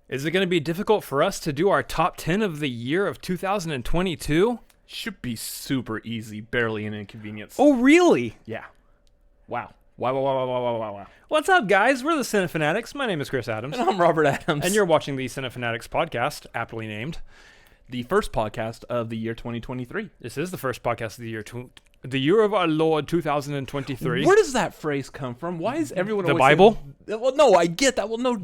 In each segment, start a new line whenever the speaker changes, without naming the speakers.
Is it going to be difficult for us to do our top 10 of the year of 2022?
Should be super easy, barely an inconvenience.
Oh, really?
Yeah. Wow. Wow.
What's up, guys? We're the Cinefanatics. My name is Chris Adams.
And I'm Robert Adams.
And you're watching the Cinefanatics podcast, aptly named.
The first podcast of the year 2023.
This is the first podcast of the year, the year of our Lord 2023.
Where does that phrase come from? Why is everyone
The
always
Bible?
saying, well, no, I get that. Well, no.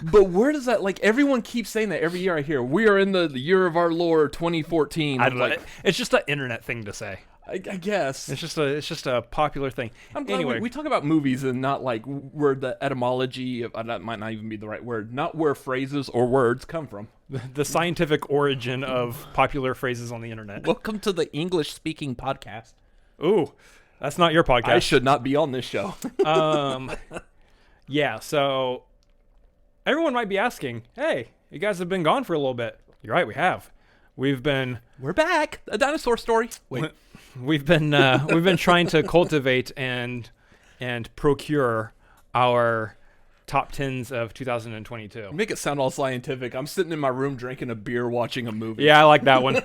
But where does that, like, everyone keeps saying that every year I hear, we are in the year of our Lord 2014.
I don't know. It's just an internet thing to say.
I guess.
It's just a popular thing.
I'm glad
anyway,
we talk about movies and not like where the etymology of that might not even be the right word. Not where phrases or words come from.
The scientific origin of popular phrases on the internet.
Welcome to the English speaking podcast.
Ooh, that's not your podcast.
I should not be on this show.
Yeah, so everyone might be asking, hey, you guys have been gone for a little bit. You're right, we have. We're
back. A dinosaur story. Wait.
We've been trying to cultivate and procure our top 10s of 2022.
Make it sound all scientific. I'm sitting in my room drinking a beer watching a movie.
Yeah, I like that one.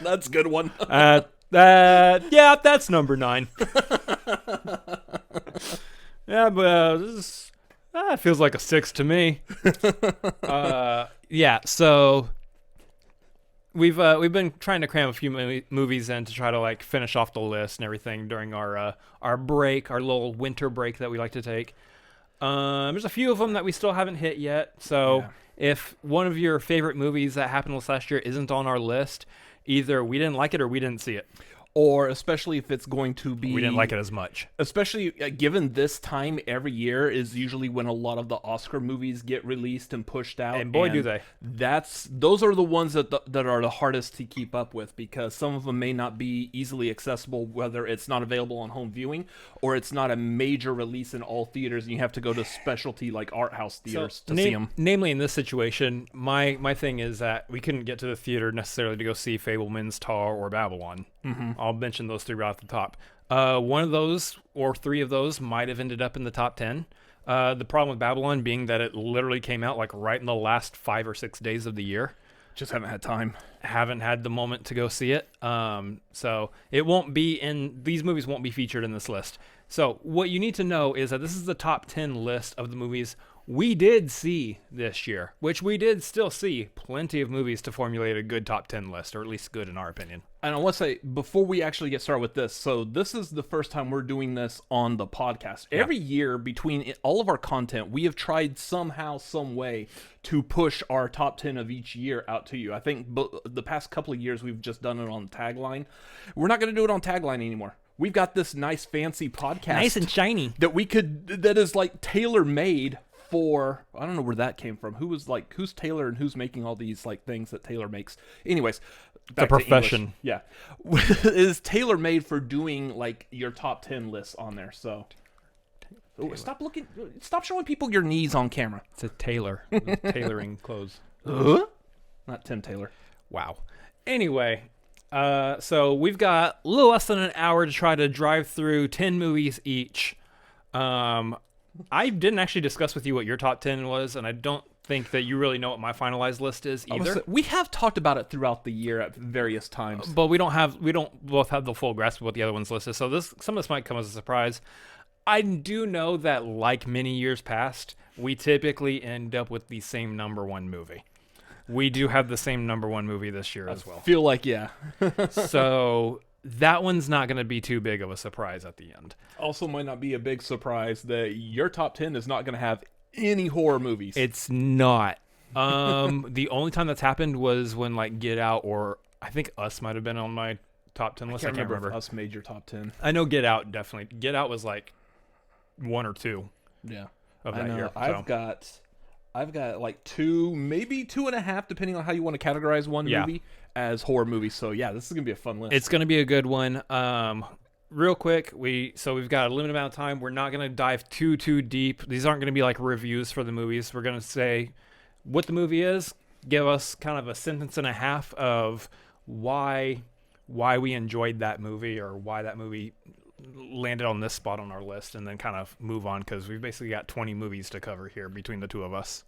That's a good one.
Yeah, that's number 9. Yeah, but it feels like a 6 to me. Yeah, so we've been trying to cram a few movies in to try to like finish off the list and everything during our break, our little winter break that we like to take. There's a few of them that we still haven't hit yet. So if one of your favorite movies that happened this last year isn't on our list, either we didn't like it or we didn't see it.
Or especially if it's going to be...
We didn't like it as much.
Especially given this time every year is usually when a lot of the Oscar movies get released and pushed out.
And boy, do they.
Those are the ones that are the hardest to keep up with because some of them may not be easily accessible, whether it's not available on home viewing or it's not a major release in all theaters and you have to go to specialty like art house theaters to see them.
Namely, in this situation, my thing is that we couldn't get to the theater necessarily to go see Fabelman's Tar or Babylon. Mm-hmm. I'll mention those three right off the top. One of those or three of those might have ended up in the top 10. The problem with Babylon being that it literally came out like right in the last 5 or 6 days of the year.
Just haven't had time.
Haven't had the moment to go see it. So it won't be in, these movies won't be featured in this list. So what you need to know is that this is the top 10 list of the movies we did see this year, which we did still see plenty of movies to formulate a good top 10 list, or at least good in our opinion.
And I want to say, before we actually get started with this, so this is the first time we're doing this on the podcast. Yeah. Every year, between all of our content, we have tried somehow, some way to push our top 10 of each year out to you. I think the past couple of years, we've just done it on Tagline. We're not going to do it on Tagline anymore. We've got this nice, fancy podcast.
Nice and shiny.
That is like tailor-made for, I don't know where that came from. Who's Taylor and who's making all these like things that Taylor makes? Anyways,
the profession.
Yeah. Is tailor-made for doing like your top 10 lists on there. So stop showing people your knees on camera.
It's a tailor. Tailoring clothes.
Not Tim Taylor.
Wow. Anyway, so we've got a little less than an hour to try to drive through 10 movies each. I didn't actually discuss with you what your top 10 was, and I don't think that you really know what my finalized list is either.
We have talked about it throughout the year at various times,
but we don't both have the full grasp of what the other one's list is. So some of this might come as a surprise. I do know that, like many years past, we typically end up with the same number one movie. We do have the same number one movie this year as well.
Feel like, yeah.
So that one's not going to be too big of a surprise at the end.
Also might not be a big surprise that your top 10 is not going to have any horror movies.
It's not. The only time that's happened was when like Get Out or I think Us might have been on my top 10 list. I can't remember.
If Us made your top 10.
I know Get Out definitely. Get Out was like 1 or 2.
Yeah.
Of that year.
I've got like 2, maybe 2.5, depending on how you want to categorize one movie as horror movies. So yeah, this is gonna be a fun list.
It's gonna be a good one. Real quick, we've got a limited amount of time. We're not gonna dive too deep. These aren't gonna be like reviews for the movies. We're gonna say what the movie is, give us kind of a sentence and a half of why we enjoyed that movie or why that movie landed on this spot on our list and then kind of move on because we've basically got 20 movies to cover here between the two of us.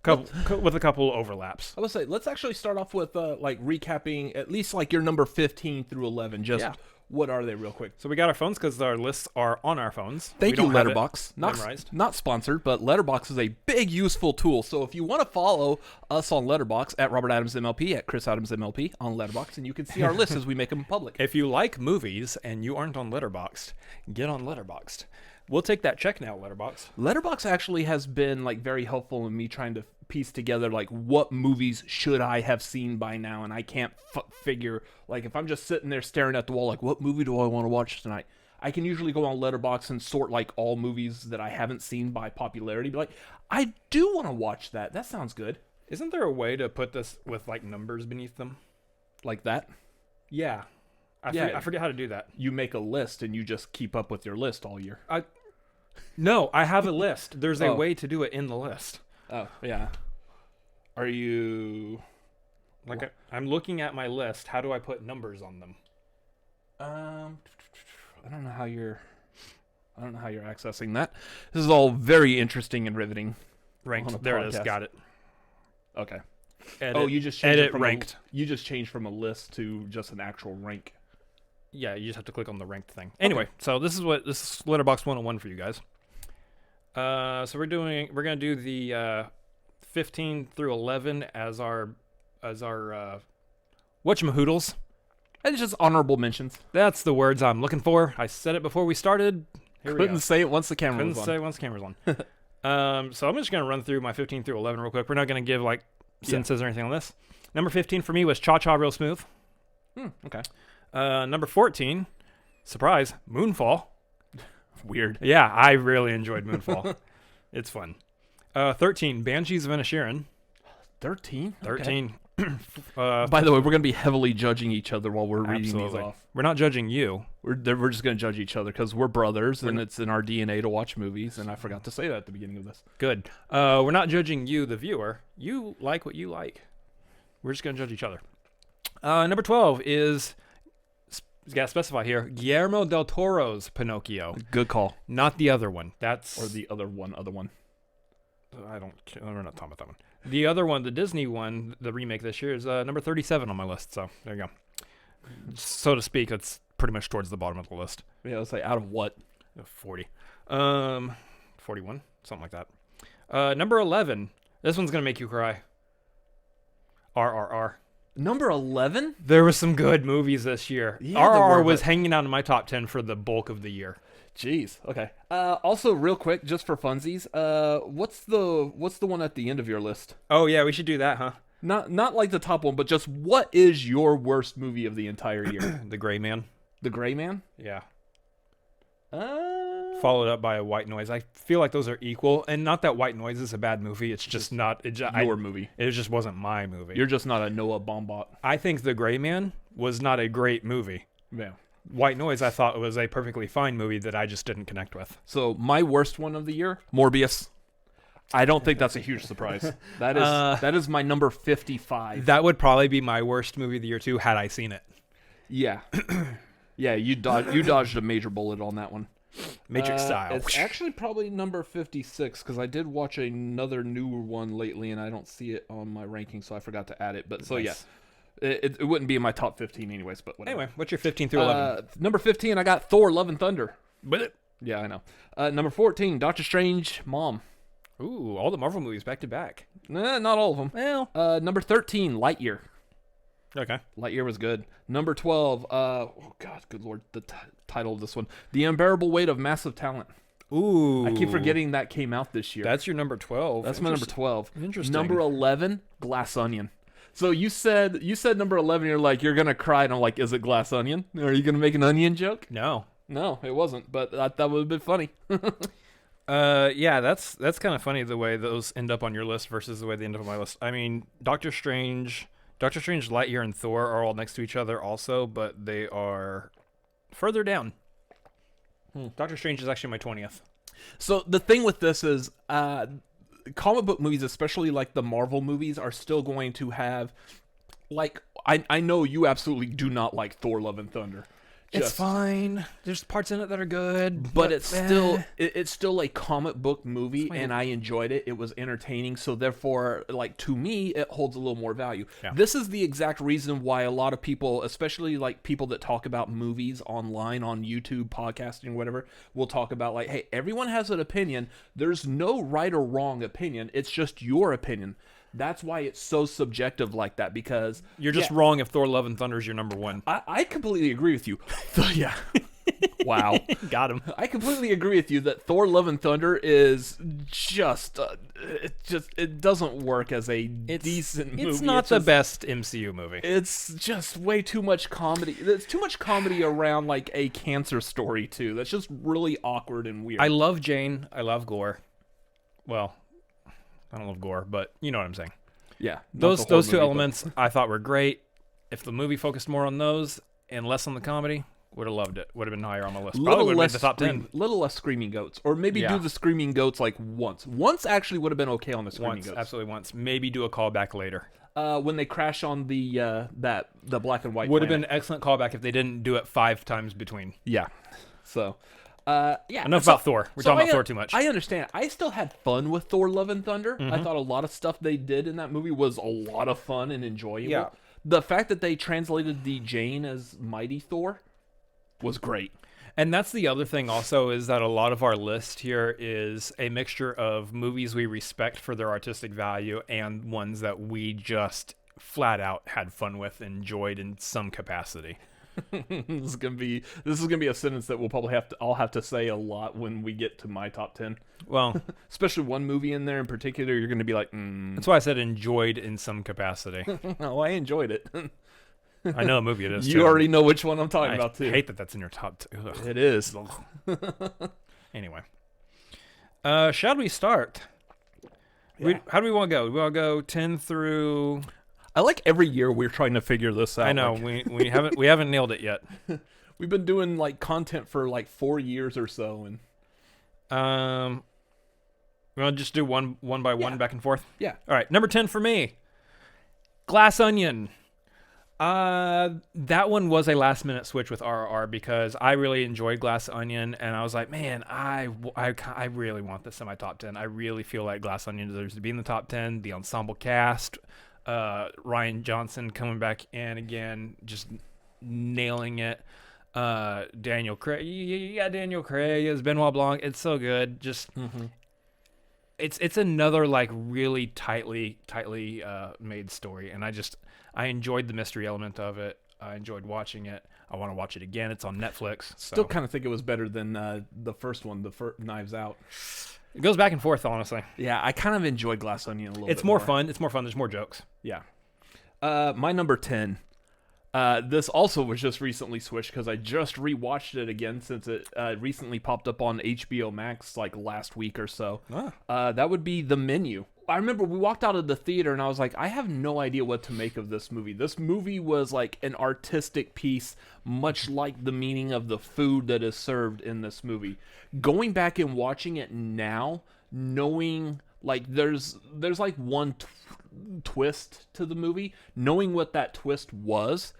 With a couple overlaps.
I would say let's actually start off with like recapping at least like your number 15 through 11. Just what are they real quick?
So we got our phones because our lists are on our phones.
Thank you, Letterboxd.
Not
sponsored, but Letterboxd is a big useful tool. So if you want to follow us on Letterboxd at Robert Adams MLP, at Chris Adams MLP on Letterboxd, and you can see our lists as we make them public.
If you like movies and you aren't on Letterboxd, get on Letterboxd. We'll take that check now, Letterboxd.
Letterboxd actually has been like very helpful in me trying to piece together like what movies should I have seen by now, and I can't figure like if I'm just sitting there staring at the wall like what movie do I want to watch tonight. I can usually go on Letterboxd and sort like all movies that I haven't seen by popularity. Be like, I do want to watch that. That sounds good.
Isn't there a way to put this with like numbers beneath them,
like that?
Yeah. I forget how to do that.
You make a list and you just keep up with your list all year.
No, I have a list. There's a way to do it in the list.
Oh, yeah. Are you...
I'm looking at my list. How do I put numbers on them?
I don't know how you're accessing that. This is all very interesting and riveting.
Ranked. There it is. Got it.
Okay.
You
just changed
edit ranked.
You just changed from a list to just an actual rank.
Yeah, you just have to click on the ranked thing. Anyway, so this is Letterboxd 101 for you guys. So we're gonna do the 15 through 11 as our whatchamahoodles.
And just honorable mentions.
That's the words I'm looking for. I said it before we started.
Couldn't say it once the camera was on.
Couldn't say it once the camera's on. So I'm just gonna run through my 15 through 11 real quick. We're not gonna give like sentences or anything on this. Number 15 for me was Cha Cha Real Smooth.
Okay.
Number 14, surprise, Moonfall.
Weird.
Yeah, I really enjoyed Moonfall. It's fun. 13, Banshees of Inisherin.
13?
13.
By the way, we're going to be heavily judging each other while we're reading these off.
We're not judging you.
We're just going to judge each other because we're brothers and it's in our DNA to watch movies, and I forgot to say that at the beginning of this.
Good. We're not judging you, the viewer. You like what you like. We're just going to judge each other. Number 12 is... got to specify here, Guillermo del Toro's Pinocchio.
Good call.
Not the other one.
Or the other one.
We're not talking about that one. The other one, the Disney one, the remake this year, is number 37 on my list. So there you go. So to speak, it's pretty much towards the bottom of the list.
Yeah, let's say out of what?
40. 41, something like that. Number 11. This one's going to make you cry. RRR.
Number 11?
There was some good movies this year.
Yeah,
RRR was hanging out in my top 10 for the bulk of the year.
Jeez. Okay. Also, real quick, just for funsies, what's the one at the end of your list?
Oh yeah, we should do that, huh?
Not like the top one, but just what is your worst movie of the entire year?
The Gray Man.
The Gray Man?
Yeah. Followed up by A White Noise. I feel like those are equal, and not that White Noise is a bad movie. It's just not
your movie.
It just wasn't my movie.
You're just not a Noah Baumbach.
I think The Gray Man was not a great movie.
Yeah.
White Noise, I thought was a perfectly fine movie that I just didn't connect with.
So my worst one of the year, Morbius. I don't think that's a huge surprise. That is my number 55.
That would probably be my worst movie of the year too, had I seen it.
Yeah. Yeah, you dodged a major bullet on that one.
Matrix style.
It's actually probably number 56 because I did watch another newer one lately and I don't see it on my ranking, so I forgot to add it. But so
nice.
Yeah, it wouldn't be in my top 15 anyways. But whatever.
Anyway, what's your 15 through 11?
Number 15, I got Thor: Love and Thunder.
But
yeah, I know. Number 14, Doctor Strange: Mom.
Ooh, all the Marvel movies back to back.
Not all of them.
Well,
number 13, Lightyear.
Okay.
Lightyear was good. Number 12, oh god, good lord, the title of this one, The Unbearable Weight of Massive Talent.
Ooh.
I keep forgetting that came out this year.
That's your number 12.
That's my number 12.
Interesting.
Number 11, Glass Onion. So you said number 11, you're like, you're going to cry, and I'm like, is it Glass Onion? Are you going to make an onion joke?
No.
No, it wasn't, but that would have been funny.
Yeah, that's kind of funny the way those end up on your list versus the way they end up on my list. I mean, Doctor Strange, Lightyear, and Thor are all next to each other also, but they are further down. Doctor Strange is actually my 20th.
So the thing with this is, comic book movies, especially like the Marvel movies, are still going to have, like, I know you absolutely do not like Thor: Love and Thunder.
It's fine. There's parts in it that are good,
but it's still a comic book movie, and I enjoyed it. It was entertaining, so therefore, like, to me, it holds a little more value. Yeah. This is the exact reason why a lot of people, especially like people that talk about movies online on YouTube, podcasting, whatever, will talk about like, hey, everyone has an opinion. There's no right or wrong opinion. It's just your opinion. That's why it's so subjective like that, because...
You're just wrong if Thor Love and Thunder is your number one.
I completely agree with you. Yeah. Wow.
Got him.
I completely agree with you that Thor Love and Thunder is just... it doesn't work as a decent movie.
It's not the best MCU movie.
It's just way too much comedy. There's too much comedy around, like, a cancer story, too. That's just really awkward and weird.
I love Jane. I love Gore. Well... I don't love gore, but you know what I'm saying.
Yeah.
Those two elements I thought were great. If the movie focused more on those and less on the comedy, would have loved it. Would have been higher on the list. Probably would have made the top 10.
Little less Screaming Goats. Or maybe do the Screaming Goats like once. Once actually would have been okay on the Screaming Goats.
Absolutely once. Maybe do a callback later.
When they crash on the black and white
would have been an excellent callback if they didn't do it 5 times between.
Yeah. So...
Enough about Thor. We're talking about Thor too much.
I understand. I still had fun with Thor Love and Thunder. I thought a lot of stuff they did in that movie was a lot of fun and enjoyable. Yeah. The fact that they translated the Jane as Mighty Thor was great.
And that's the other thing also, is that a lot of our list here is a mixture of movies we respect for their artistic value and ones that we just flat out had fun with, enjoyed in some capacity.
This is gonna be a sentence that I'll have to say a lot when we get to my top 10.
Well,
especially one movie in there in particular, you're gonna be like,
That's why I said enjoyed in some capacity.
Oh, I enjoyed it.
I know a movie it is.
You already know which one I'm talking about too.
I hate that that's in your top 2. Ugh.
It is.
Anyway, shall we start? Yeah. How do we want to go? We want to go 10 through.
I like every year we're trying to figure this out.
I know,
like...
we haven't nailed it yet.
We've been doing like content for like 4 years or so, and
we want to just do one by one, back and forth.
Yeah.
All right, number 10 for me, Glass Onion. That one was a last minute switch with RRR because I really enjoyed Glass Onion, and I was like, man, I really want this in my top 10. I really feel like Glass Onion deserves to be in the top 10. The ensemble cast. Ryan Johnson coming back in again, just nailing it. Daniel Craig, Daniel Craig as Benoit Blanc. It's so good. Just it's another like really tightly made story, and I enjoyed the mystery element of it. I enjoyed watching it. I want to watch it again. It's on Netflix. So.
Still kind of think it was better than the first one, the Knives Out.
It goes back and forth, honestly.
Yeah, I kind of enjoyed Glass Onion a little bit.
It's more fun. It's more fun. There's more jokes.
Yeah. My number 10. This also was just recently switched because I just rewatched it again since it recently popped up on HBO Max like last week or so. That would be The Menu. I remember we walked out of the theater and I was like, I have no idea what to make of this movie. This movie was like an artistic piece, much like the meaning of the food that is served in this movie. Going back and watching it now, knowing like there's like one twist to the movie, knowing what that twist was,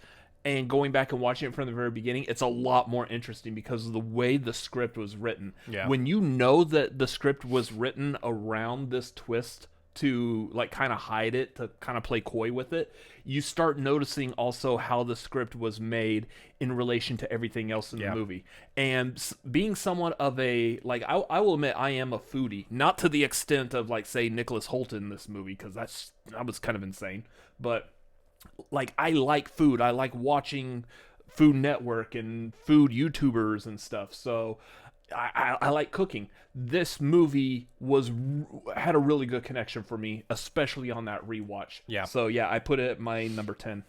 and going back and watching it from the very beginning, it's a lot more interesting because of the way the script was written.
Yeah.
When you know that the script was written around this twist to like kind of hide it, to kind of play coy with it, you start noticing also how the script was made in relation to everything else in the movie. And being somewhat of a, like, I will admit I am a foodie, not to the extent of like say Nicholas Hoult in this movie, because that was kind of insane, but like I like food. I like watching Food Network and food YouTubers and stuff, so I like cooking. This movie had a really good connection for me, especially on that rewatch. Yeah. So yeah, I put it at my number 10.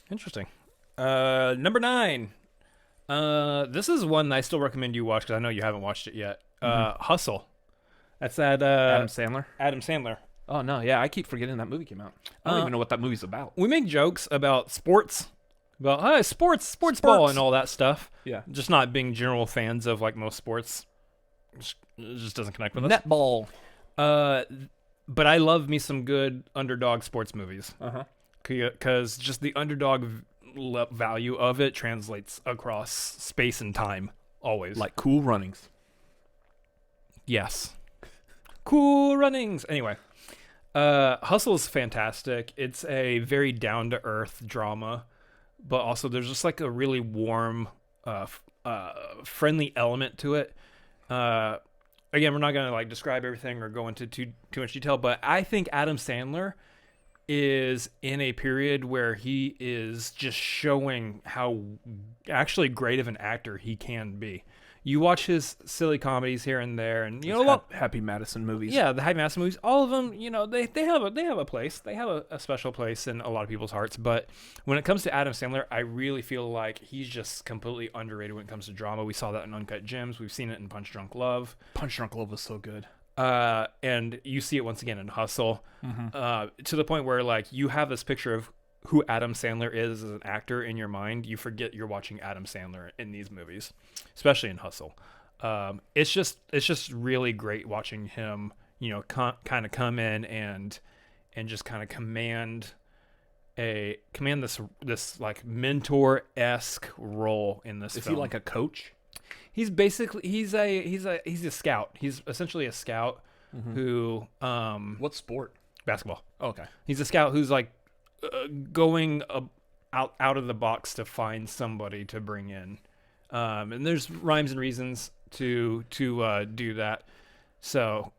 Interesting. Number 9. This is one I still recommend you watch because I know you haven't watched it yet. Hustle. That's that
Adam Sandler.
Adam Sandler.
Oh no, yeah, I keep forgetting that movie came out. I don't even know what that movie's about.
We make jokes about sports. About sports ball and all that stuff.
Yeah.
Just not being general fans of like most sports. It just doesn't connect with us.
Netball.
But I love me some good underdog sports movies.
Uh-huh.
Because just the underdog value of it translates across space and time always.
Like Cool Runnings.
Yes. Cool Runnings. Anyway, Hustle is fantastic. It's a very down-to-earth drama, but also there's just like a really warm, friendly element to it. Again, we're not going to like describe everything or go into too much detail, but I think Adam Sandler is in a period where he is just showing how actually great of an actor he can be. You watch his silly comedies here and there, and you know
Happy Madison movies.
Yeah, the Happy Madison movies, all of them, they have a place. They have a special place in a lot of people's hearts. But when it comes to Adam Sandler, I really feel like he's just completely underrated when it comes to drama. We saw that in Uncut Gems. We've seen it in Punch Drunk Love.
Punch Drunk Love was so good.
And you see it once again in Hustle, to the point where like you have this picture of who Adam Sandler is as an actor in your mind. You forget you're watching Adam Sandler in these movies, especially in Hustle. It's just really great watching him, kind of come in and just kind of command this like mentor-esque role in this film.
Is he like a coach?
He's basically he's a scout. He's essentially a scout who
What sport?
Basketball.
Oh, okay.
He's a scout who's like going out of the box to find somebody to bring in. And there's rhymes and reasons to do that. So,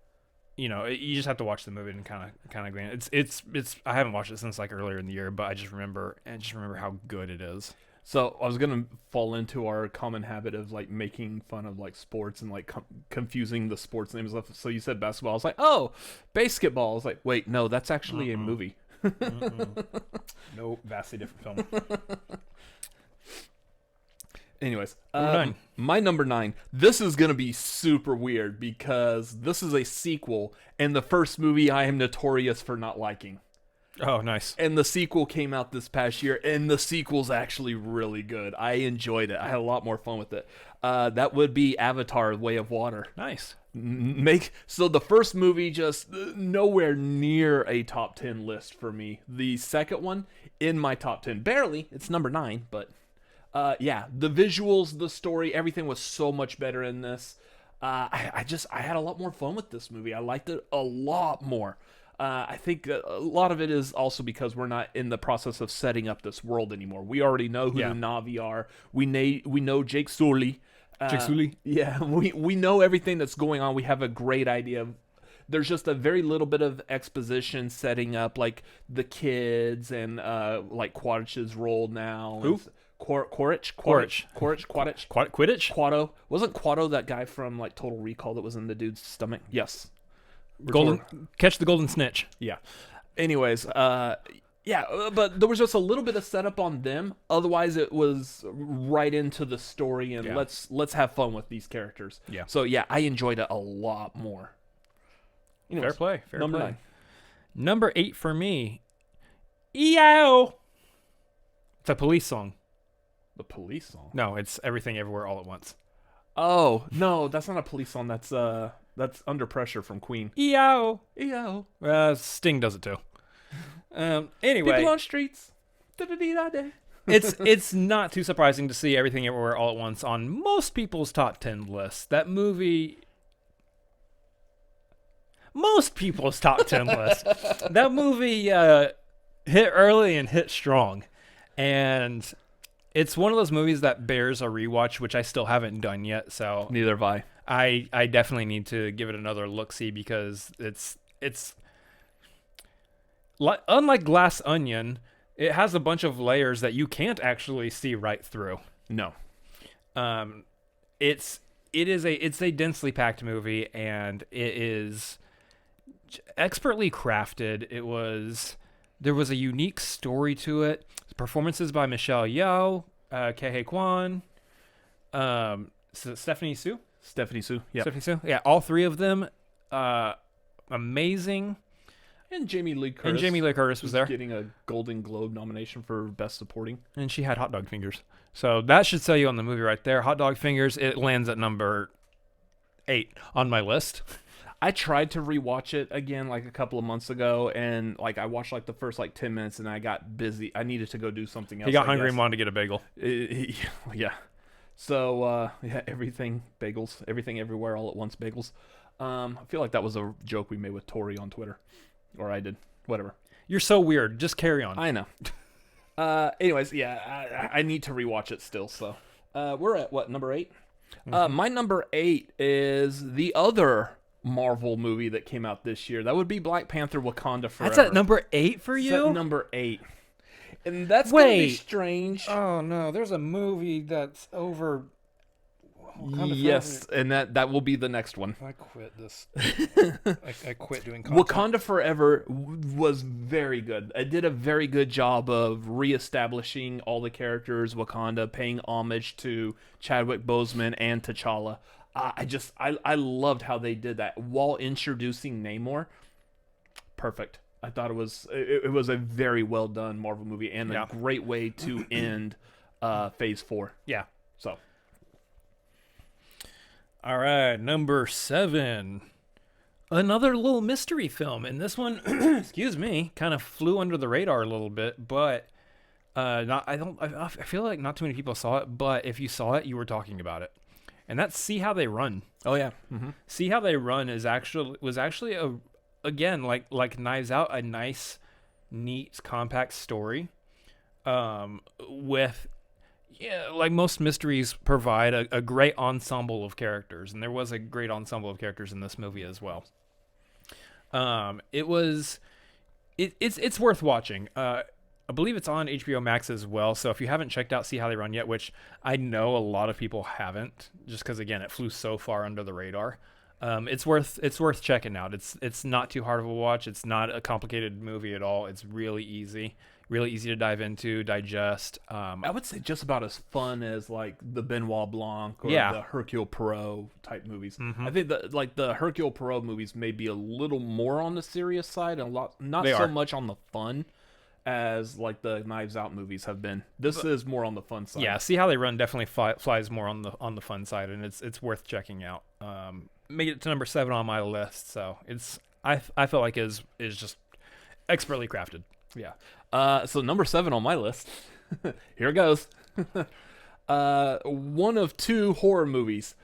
you just have to watch the movie and kind of glean. It's I haven't watched it since like earlier in the year, but I just remember how good it is.
So I was gonna fall into our common habit of like making fun of like sports and like confusing the sports names. So you said basketball. I was like, oh, basketball. I was like, wait, no, that's actually a movie.
Nope, vastly different film.
Anyways,
Number 9.
My number 9. This is gonna be super weird because this is a sequel, and the first movie I am notorious for not liking.
Oh, nice.
And the sequel came out this past year, and the sequel's actually really good. I enjoyed it. I had a lot more fun with it. That would be Avatar: Way of Water.
Nice.
So the first movie just nowhere near a top 10 list for me. The second one in my top 10. Barely. It's number 9, but yeah, the visuals, the story, everything was so much better in this. I had a lot more fun with this movie. I liked it a lot more. I think a lot of it is also because we're not in the process of setting up this world anymore. We already know who the Na'vi are. We know Jake Sully.
Jake Sully?
Yeah, we know everything that's going on. We have a great idea. There's just a very little bit of exposition setting up like the kids and like Quidditch's role now.
Who?
Quidditch. Quado. Wasn't Quado that guy from like Total Recall that was in the dude's stomach? Yes.
Catch the golden snitch.
Yeah. Anyways, but there was just a little bit of setup on them. Otherwise, it was right into the story, and let's have fun with these characters.
Yeah.
So yeah, I enjoyed it a lot more. Anyways,
Fair play.
number 9.
Number 8 for me. EO. It's a Police song.
The Police song.
No, it's Everything Everywhere All at Once.
Oh no, that's not a Police song. That's Under Pressure from Queen.
EO.
EO.
Sting does it too. Anyway,
People on streets.
it's not too surprising to see Everything Everywhere All at Once on most people's top 10 lists. That movie. Most people's top 10 list. That movie hit early and hit strong, and it's one of those movies that bears a rewatch, which I still haven't done yet. So
Neither have I.
I definitely need to give it another look-see because it's unlike Glass Onion, it has a bunch of layers that you can't actually see right through.
No.
It's a densely packed movie, and it is expertly crafted. There was a unique story to it. Performances by Michelle Yeoh, Kei Kwan, Stephanie Sue.
Yeah.
Stephanie Sue. Yeah, all three of them, amazing.
And Jamie Lee Curtis.
Was there,
getting a Golden Globe nomination for Best Supporting.
and she had hot dog fingers. So that should sell you on the movie right there. Hot dog fingers. It lands at number 8 on my list.
I tried to rewatch it again like a couple of months ago, and like I watched like the first like 10 minutes, and I got busy. I needed to go do something else.
He got hungry and wanted to get a bagel.
Yeah. So yeah, everything bagels, everything everywhere all at once bagels. I feel like that was a joke we made with Tori on Twitter, or I did. Whatever.
You're so weird. Just carry on.
I know. Anyways, yeah, I need to rewatch it still. So we're at what, number 8? My number 8 is the other Marvel movie that came out this year. That would be Black Panther: Wakanda Forever.
That's at number 8 for you?
It's at number 8. And that's going to be strange.
Oh, no. There's a movie that's over...
Yes, and that will be the next one.
I quit this. I quit doing content.
Wakanda Forever was very good. It did a very good job of reestablishing all the characters, Wakanda, paying homage to Chadwick Boseman and T'Challa. I loved how they did that while introducing Namor. Perfect. I thought it was a very well done Marvel movie and a great way to end Phase 4.
Yeah.
So.
All right, number 7. Another little mystery film, and this one, excuse me, kind of flew under the radar a little bit, but I feel like not too many people saw it, but if you saw it, you were talking about it. And that's See How They Run.
Oh yeah. Mm-hmm.
See How They Run was actually again like Knives Out, a nice, neat, compact story, with. Yeah, like most mysteries provide a great ensemble of characters, and there was a great ensemble of characters in this movie as well. It's worth watching. I believe it's on HBO Max as well, so if you haven't checked out See How They Run yet, which I know a lot of people haven't, just because again it flew so far under the radar, it's worth checking out. It's not too hard of a watch. It's not a complicated movie at all. It's really easy to dive into, digest.
I would say just about as fun as like the Benoit Blanc or the Hercule Poirot type movies. Mm-hmm. I think that the Hercule Poirot movies may be a little more on the serious side and not so much on the fun as like the Knives Out movies have been. This is more on the fun side.
Yeah, See How They Run definitely flies more on the fun side, and it's worth checking out. Made it to number 7 on my list, so I feel like is just expertly crafted.
Yeah. So number 7 on my list. Here it goes. One of 2 horror movies.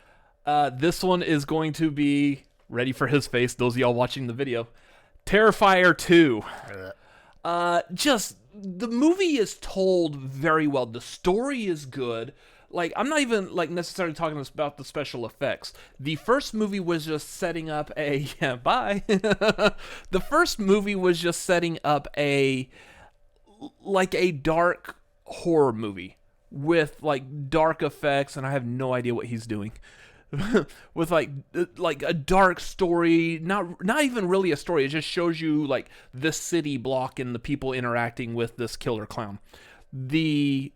This one is going to be ready for his face. Those of y'all watching the video, Terrifier 2. Just the movie is told very well. The story is good. Like, I'm not even like necessarily talking about the special effects. The first movie was just setting up a The first movie was just setting up a dark horror movie with like dark effects, and I have no idea what he's doing. With like a dark story, not even really a story. It just shows you like the city block and the people interacting with this killer clown. The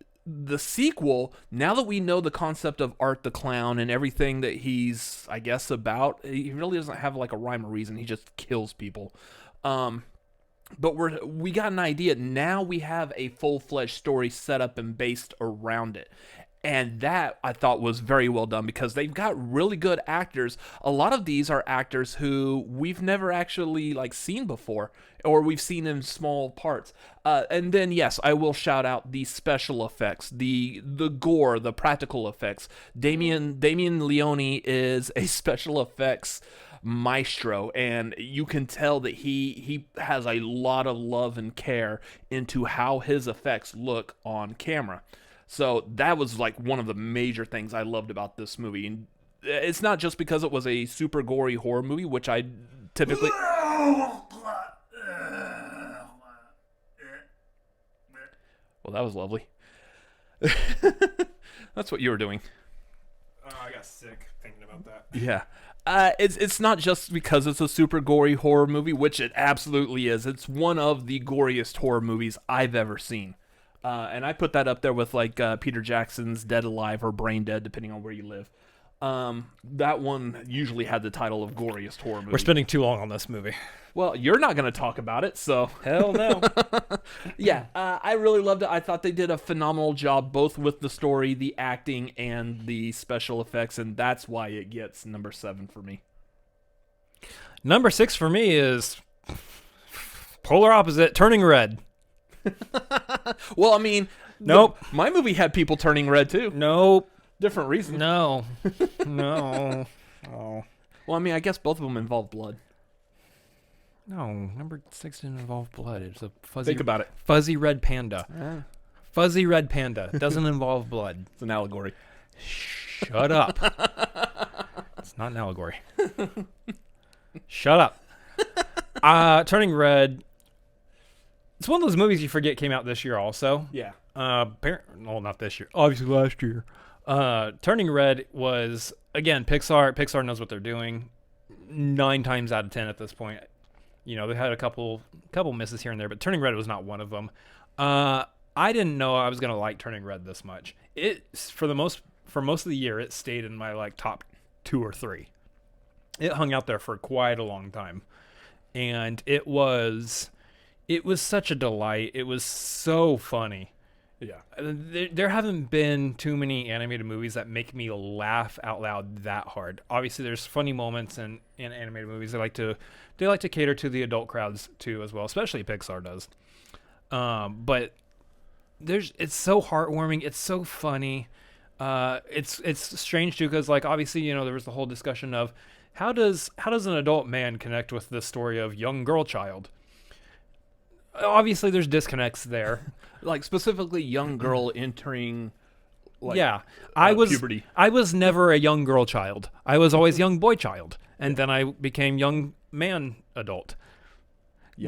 sequel, now that we know the concept of Art the Clown and everything that he's, I guess, about, he really doesn't have like a rhyme or reason. He just kills people. But we got an idea. Now we have a full-fledged story set up and based around it. And that, I thought, was very well done because they've got really good actors. A lot of these are actors who we've never actually like seen before, or we've seen in small parts. And then, yes, I will shout out the special effects, the gore, the practical effects. Damien Leone is a special effects maestro, and you can tell that he has a lot of love and care into how his effects look on camera. So that was like one of the major things I loved about this movie. And it's not just because it was a super gory horror movie, which I typically... Well, that was lovely. That's what you were doing.
I got sick thinking about that.
Yeah. It's not just because it's a super gory horror movie, which it absolutely is. It's one of the goriest horror movies I've ever seen. And I put that up there with like Peter Jackson's Dead Alive or Brain Dead, depending on where you live. That one usually had the title of goriest horror movie.
We're spending too long on this movie.
Well, you're not going to talk about it, so...
Hell no.
Yeah, I really loved it. I thought they did a phenomenal job, both with the story, the acting, and the special effects, and that's why it gets number 7 for me.
Number 6 for me is polar opposite, Turning Red.
Well, I mean,
Nope.
My movie had people turning red too.
Nope.
Different reasons.
No. No. Oh.
Well, I mean, I guess both of them involve blood.
No, number 6 didn't involve blood. It's a fuzzy.
Think about it.
Fuzzy red panda. Fuzzy red panda. Doesn't involve blood.
It's an allegory.
Shut up. It's not an allegory. Shut up. Turning Red. It's one of those movies you forget came out this year also.
Yeah.
Well, not this year. Obviously last year. Turning Red was, again, Pixar. Pixar knows what they're doing. 9 times out of 10 at this point. You know, they had a couple misses here and there, but Turning Red was not one of them. I didn't know I was going to like Turning Red this much. For most of the year, it stayed in my like top 2 or 3. It hung out there for quite a long time. And it was such a delight. It was so funny.
Yeah.
There haven't been too many animated movies that make me laugh out loud that hard. Obviously, there's funny moments in animated movies. They like to cater to the adult crowds too, as well. Especially Pixar does. But it's so heartwarming. It's so funny. It's strange too, because like obviously, you know, there was the whole discussion of how does an adult man connect with the story of young girl child. Obviously, there's disconnects there.
Like specifically, young girl entering. Like,
yeah, I was
puberty.
I was never a young girl child. I was always young boy child, and then I became young man adult.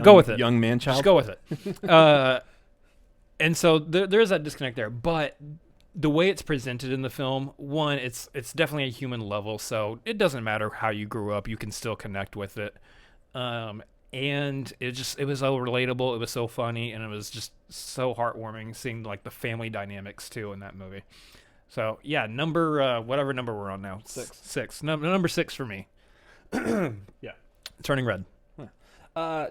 Go with it.
Young man child.
Just go with it. And so there is that disconnect there, but the way it's presented in the film, one, it's definitely a human level, so it doesn't matter how you grew up, you can still connect with it. And it was so relatable, it was so funny, and it was just so heartwarming seeing like the family dynamics too in that movie. So yeah, whatever number we're on now, 6. Number 6 for me.
Yeah,
Turning Red.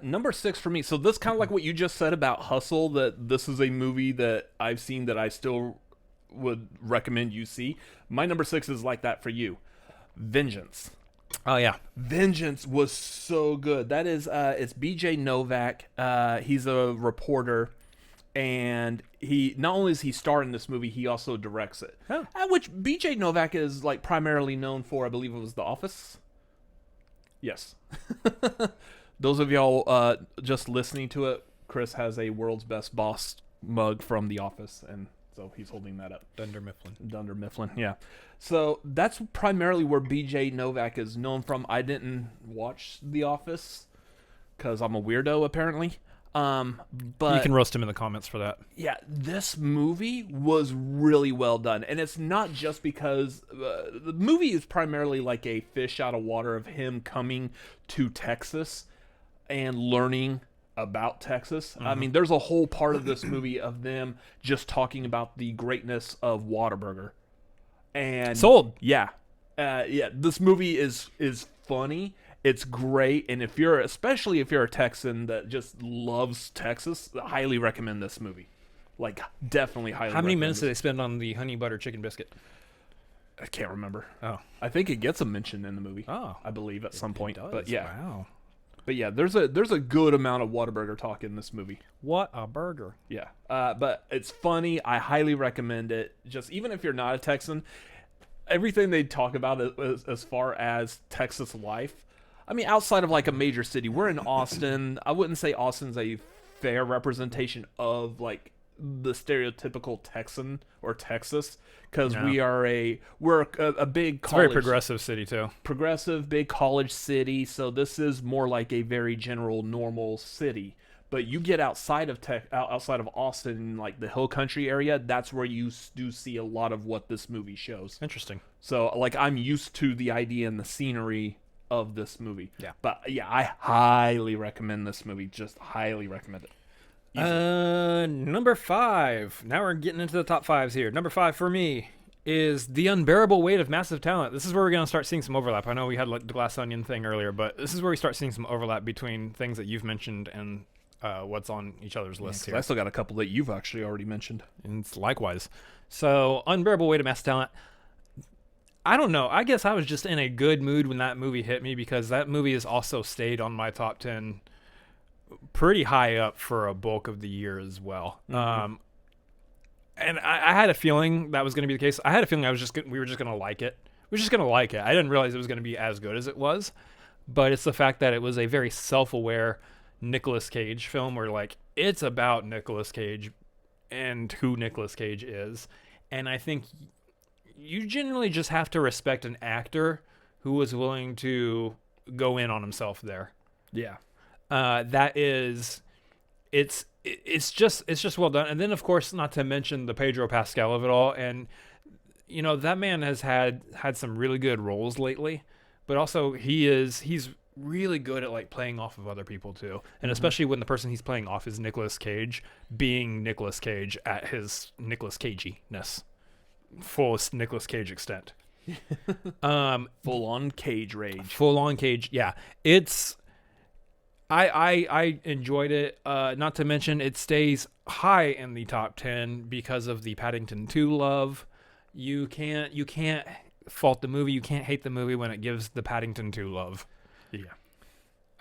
Number 6 for me. So this kind of like what you just said about Hustle, that this is a movie that I've seen that I still would recommend you see. My number 6 is like that for you. Vengeance.
Oh yeah,
Vengeance was so good. That is, it's B.J. Novak. He's a reporter, and he not only is he starring in this movie, he also directs it.
Oh.
Which B.J. Novak is like primarily known for, I believe it was The Office. Yes. Those of y'all just listening to it, Chris has a World's Best Boss mug from The Office, and so he's holding that up.
Dunder Mifflin,
yeah. So that's primarily where B.J. Novak is known from. I didn't watch The Office because I'm a weirdo, apparently. But
you can roast him in the comments for that.
Yeah, this movie was really well done. And it's not just because the movie is primarily like a fish out of water of him coming to Texas and learning about Texas. I mean, there's a whole part of this movie of them just talking about the greatness of Whataburger. And
sold.
Yeah. This movie is funny. It's great. And especially if you're a Texan that just loves Texas, I highly recommend this movie. Like, definitely highly recommend.
How many minutes did they spend on the honey butter chicken biscuit?
I can't remember.
Oh.
I think it gets a mention in the movie.
Oh.
I believe at some point.
Does.
But yeah.
Wow.
But yeah, there's a good amount of Whataburger talk in this movie.
What a burger.
Yeah. But it's funny. I highly recommend it. Just even if you're not a Texan, everything they talk about as far as Texas life, I mean, outside of like a major city, we're in Austin. I wouldn't say Austin's a fair representation of like the stereotypical Texan or Texas, because we're a big college,
it's a very progressive city too.
Progressive, big college city. So this is more like a very general, normal city. But you get outside of Austin, like the Hill Country area, that's where you do see a lot of what this movie shows.
Interesting.
So like I'm used to the idea and the scenery of this movie.
Yeah.
But yeah, I highly recommend this movie. Just highly recommend it.
Number 5. Now we're getting into the top 5s here. Number 5 for me is The Unbearable Weight of Massive Talent. This is where we're going to start seeing some overlap. I know we had like the Glass Onion thing earlier, but this is where we start seeing some overlap between things that you've mentioned and what's on each other's lists here.
I still got a couple that you've actually already mentioned.
And it's likewise. So, Unbearable Weight of Massive Talent. I don't know. I guess I was just in a good mood when that movie hit me, because that movie has also stayed on my top 10 pretty high up for a bulk of the year as well. And I had a feeling that was going to be the case. I had a feeling we were just going to like it. We were just going to like it. I didn't realize it was going to be as good as it was. But it's the fact that it was a very self-aware Nicolas Cage film, where like it's about Nicolas Cage and who Nicolas Cage is. And I think you generally just have to respect an actor who was willing to go in on himself there.
Yeah.
It's just well done. And then of course, not to mention the Pedro Pascal of it all. And you know, that man has had some really good roles lately, but also he's really good at like playing off of other people too. And especially when the person he's playing off is Nicolas Cage, being Nicolas Cage at his Nicolas Cagey-ness. Fullest Nicolas Cage extent.
Full on Cage rage.
Full on Cage. Yeah. It's I enjoyed it. Not to mention it stays high in the top 10 because of the Paddington 2 love. You can't fault the movie. You can't hate the movie when it gives the Paddington 2 love.
Yeah.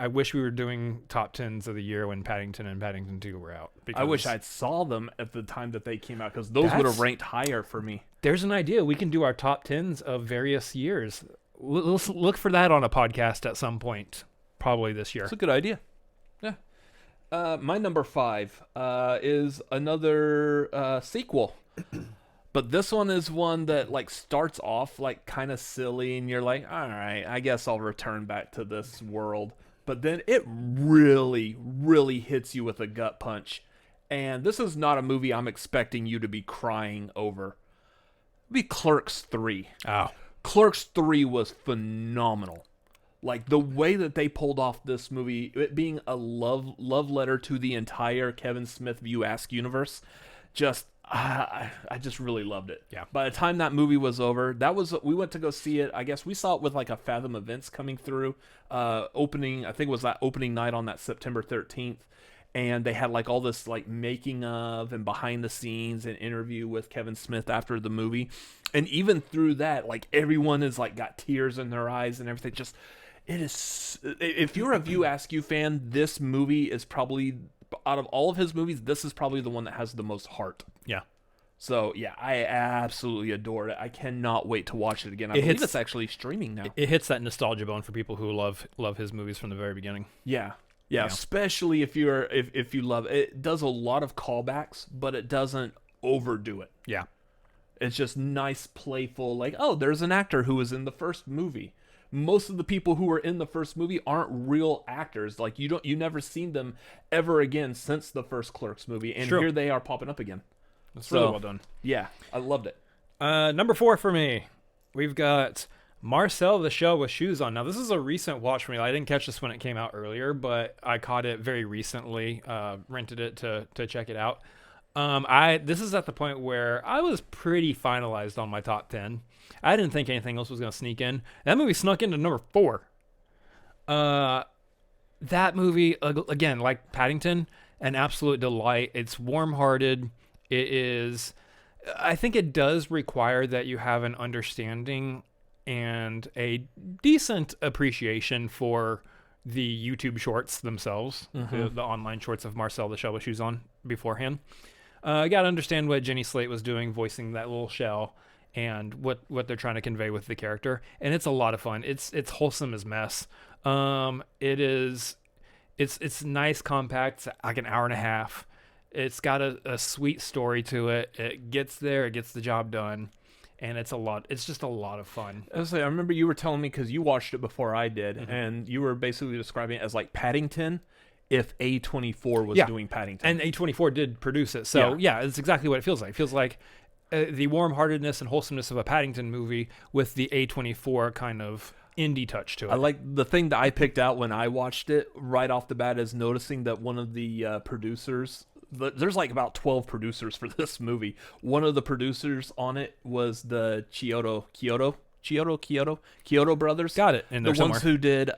I wish we were doing top 10s of the year when Paddington and Paddington 2 were out.
I wish I'd saw them at the time that they came out, because those would have ranked higher for me.
There's an idea. We can do our top 10s of various years. Let's look for that on a podcast at some point, probably this year.
That's a good idea. Yeah. My number 5 is another sequel. But this one is one that like starts off like kind of silly, and you're like, all right, I guess I'll return back to this world. But then it really, really hits you with a gut punch. And this is not a movie I'm expecting you to be crying over. It'd be Clerks 3.
Oh.
Clerks 3 was phenomenal. Like the way that they pulled off this movie, it being a love letter to the entire Kevin Smith View Ask universe, just I just really loved it.
Yeah.
By the time that movie was over, we went to go see it. I guess we saw it with like a Fathom Events coming through. Opening, I think it was that opening night on that September 13th. And they had like all this like making of and behind the scenes and interview with Kevin Smith after the movie. And even through that, like everyone is like got tears in their eyes and everything. Just, it is, if you're a View Askew fan, this movie is probably, out of all of his movies, this is probably the one that has the most heart.
Yeah.
So, yeah, I absolutely adored it. I cannot wait to watch it again. I believe it's actually streaming now.
It hits that nostalgia bone for people who love his movies from the very beginning.
Yeah. Yeah, especially if you love it. It does a lot of callbacks, but it doesn't overdo it.
Yeah.
It's just nice, playful, like, oh, there's an actor who was in the first movie. Most of the people who were in the first movie aren't real actors. Like you never seen them ever again since the first Clerks movie, and here they are popping up again.
That's really well done.
Yeah, I loved it.
Number 4 for me, we've got Marcel the Shell with Shoes On. Now, this is a recent watch for me. I didn't catch this when it came out earlier, but I caught it very recently. Rented it to check it out. This is at the point where I was pretty finalized on my top 10. I didn't think anything else was going to sneak in. That movie snuck into number 4. That movie, again, like Paddington, an absolute delight. It's warm-hearted. It is. I think it does require that you have an understanding and a decent appreciation for the YouTube shorts themselves, the online shorts of Marcel the Shell with Shoes On beforehand. You got to understand what Jenny Slate was doing, voicing that little shell, and what they're trying to convey with the character. And it's a lot of fun. It's wholesome as mess. It's nice, compact. It's like an hour and a half. It's got a sweet story to it. It gets there. It gets the job done. And it's just a lot of fun.
I remember you were telling me, because you watched it before I did, and you were basically describing it as like Paddington if A24 was doing Paddington.
And A24 did produce it. So, yeah, it's exactly what it feels like. It feels like the warm-heartedness and wholesomeness of a Paddington movie with the A24 kind of indie touch to it.
I like the thing that I picked out when I watched it right off the bat is noticing that one of the producers... There's like about 12 producers for this movie. One of the producers on it was the Kyoto brothers.
Got it.
The ones who did